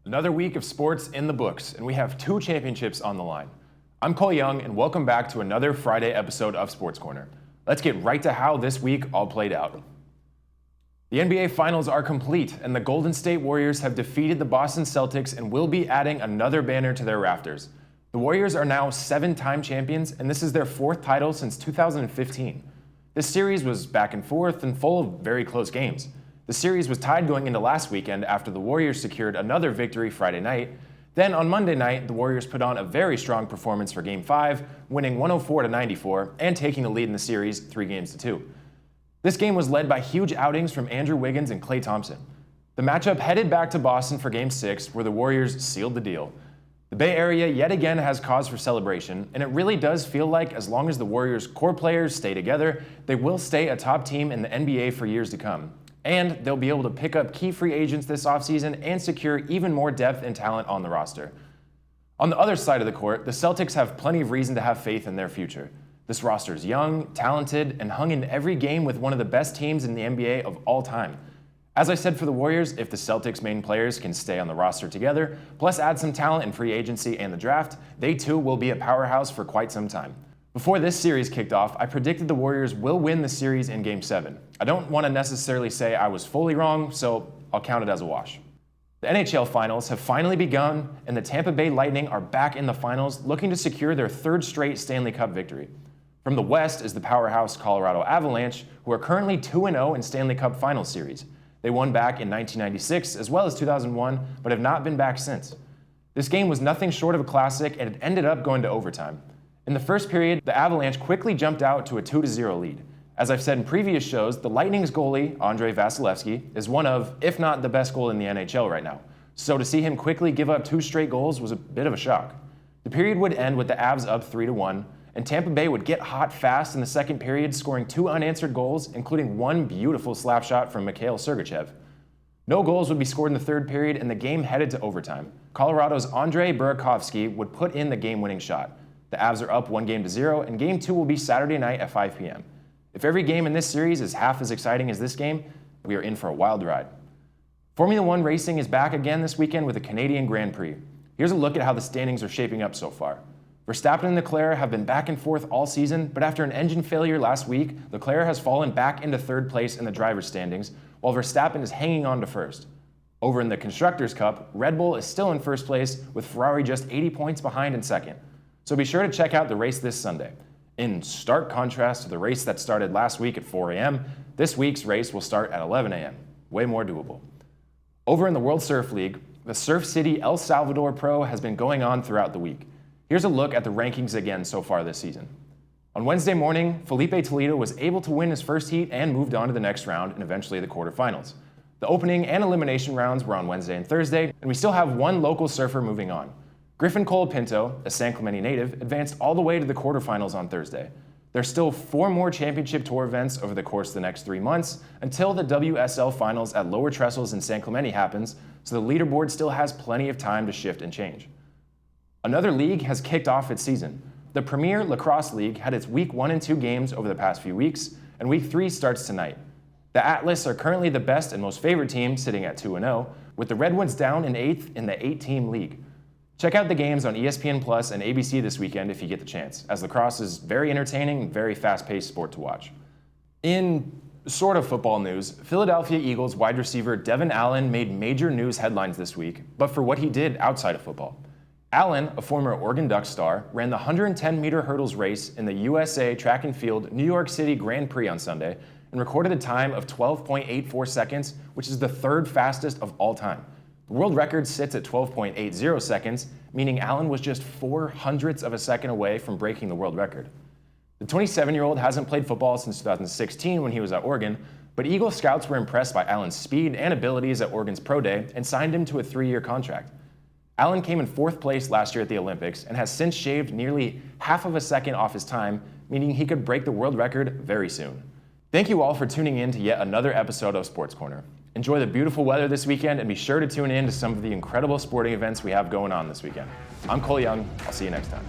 Another week of sports in the books, and we have 2 championships on the line. I'm Cole Young, and welcome back to another Friday episode of Sports Corner. Let's get right to how this week all played out. The NBA Finals are complete, and the Golden State Warriors have defeated the Boston Celtics and will be adding another banner to their rafters. The Warriors are now 7-time champions, and this is their 4th title since 2015. This series was back and forth and full of very close games. The series was tied going into last weekend after the Warriors secured another victory Friday night. Then on Monday night, the Warriors put on a very strong performance for Game 5, winning 104-94 and taking the lead in the series 3-2. This game was led by huge outings from Andrew Wiggins and Klay Thompson. The matchup headed back to Boston for Game 6, where the Warriors sealed the deal. The Bay Area yet again has cause for celebration, and it really does feel like as long as the Warriors' core players stay together, they will stay a top team in the NBA for years to come. And they'll be able to pick up key free agents this offseason and secure even more depth and talent on the roster. On the other side of the court, the Celtics have plenty of reason to have faith in their future. This roster is young, talented, and hung in every game with one of the best teams in the NBA of all time. As I said for the Warriors, if the Celtics' main players can stay on the roster together, plus add some talent in free agency and the draft, they too will be a powerhouse for quite some time. Before this series kicked off, I predicted the Warriors will win the series in Game 7. I don't want to necessarily say I was fully wrong, so I'll count it as a wash. The Nhl Finals have finally begun, and the Tampa Bay Lightning are back in the finals, looking to secure their 3rd straight Stanley Cup victory. From the West is the powerhouse Colorado Avalanche, who are currently 2-0 in Stanley Cup Finals series. They won back in 1996 as well as 2001, but have not been back since. This game was nothing short of a classic, and it ended up going to overtime. In the first period, the Avalanche quickly jumped out to a 2-0 lead. As I've said in previous shows, the Lightning's goalie, Andrei Vasilevskiy, is one of, if not the best goal in the NHL right now. So to see him quickly give up 2 straight goals was a bit of a shock. The period would end with the Avs up 3-1, and Tampa Bay would get hot fast in the second period, scoring 2 unanswered goals, including 1 beautiful slap shot from Mikhail Sergachev. No goals would be scored in the 3rd period, and the game headed to overtime. Colorado's Andrei Burakovsky would put in the game-winning shot. The Avs are up 1-0, and Game 2 will be Saturday night at 5 p.m. If every game in this series is half as exciting as this game, we are in for a wild ride. Formula 1 racing is back again this weekend with a Canadian Grand Prix. Here's a look at how the standings are shaping up so far. Verstappen and Leclerc have been back and forth all season, but after an engine failure last week, Leclerc has fallen back into 3rd place in the driver's standings, while Verstappen is hanging on to 1st. Over in the Constructors' Cup, Red Bull is still in 1st place, with Ferrari just 80 points behind in 2nd. So be sure to check out the race this Sunday. In stark contrast to the race that started last week at 4 a.m., this week's race will start at 11 a.m. Way more doable. Over in the World Surf League, the Surf City El Salvador Pro has been going on throughout the week. Here's a look at the rankings again so far this season. On Wednesday morning, Felipe Toledo was able to win his first heat and moved on to the next round and eventually the quarterfinals. The opening and elimination rounds were on Wednesday and Thursday, and we still have 1 local surfer moving on. Griffin Colapinto, a San Clemente native, advanced all the way to the quarterfinals on Thursday. There's still 4 more championship tour events over the course of the next 3 months until the WSL Finals at Lower Trestles in San Clemente happens, so the leaderboard still has plenty of time to shift and change. Another league has kicked off its season. The Premier Lacrosse League had its Week 1 and 2 games over the past few weeks, and Week 3 starts tonight. The Atlas are currently the best and most favored team, sitting at 2-0, with the Redwoods down in 8th in the 8-team league. Check out the games on ESPN Plus and ABC this weekend if you get the chance, as lacrosse is very entertaining and very fast-paced sport to watch. In sort of football news, Philadelphia Eagles wide receiver Devin Allen made major news headlines this week, but for what he did outside of football. Allen, a former Oregon Ducks star, ran the 110-meter hurdles race in the USA Track and Field New York City Grand Prix on Sunday and recorded a time of 12.84 seconds, which is the 3rd fastest of all time. The world record sits at 12.80 seconds, meaning Allen was just 0.04 of a second away from breaking the world record. The 27-year-old hasn't played football since 2016 when he was at Oregon, but Eagle scouts were impressed by Allen's speed and abilities at Oregon's Pro Day and signed him to a 3-year contract. Allen came in 4th place last year at the Olympics and has since shaved nearly half of a second off his time, meaning he could break the world record very soon. Thank you all for tuning in to yet another episode of Sports Corner. Enjoy the beautiful weather this weekend and be sure to tune in to some of the incredible sporting events we have going on this weekend. I'm Cole Young. I'll see you next time.